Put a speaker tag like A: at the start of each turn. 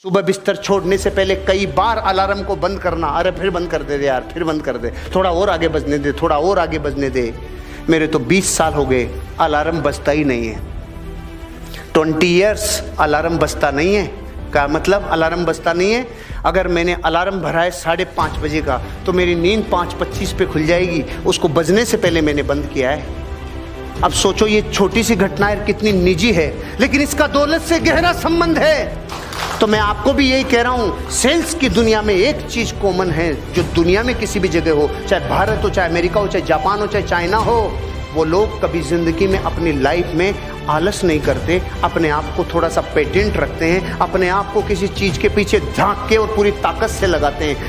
A: सुबह बिस्तर छोड़ने से पहले कई बार अलार्म को बंद करना, अरे फिर बंद कर दे यार, फिर बंद कर दे, थोड़ा और आगे बजने दे, थोड़ा और आगे बजने दे। मेरे तो 20 साल हो गए अलार्म बजता ही नहीं है। 20 ईयर्स अलार्म बजता नहीं है। क्या मतलब अलार्म बजता नहीं है? अगर मैंने अलार्म भरा है 5:30 बजे का तो मेरी नींद 5:25 पे खुल जाएगी, उसको बजने से पहले मैंने बंद किया है। अब सोचो ये छोटी सी घटना है, कितनी निजी है, लेकिन इसका दौलत से गहरा संबंध है। तो मैं आपको भी यही कह रहा हूं, सेल्स की दुनिया में एक चीज कॉमन है जो दुनिया में किसी भी जगह हो, चाहे भारत हो, चाहे अमेरिका हो, चाहे जापान हो, चाहे चाइना हो, वो लोग कभी जिंदगी में अपनी लाइफ में आलस नहीं करते, अपने आप को थोड़ा सा पेटेंट रखते हैं, अपने आप को किसी चीज के पीछे झांक के और पूरी ताकत से लगाते हैं।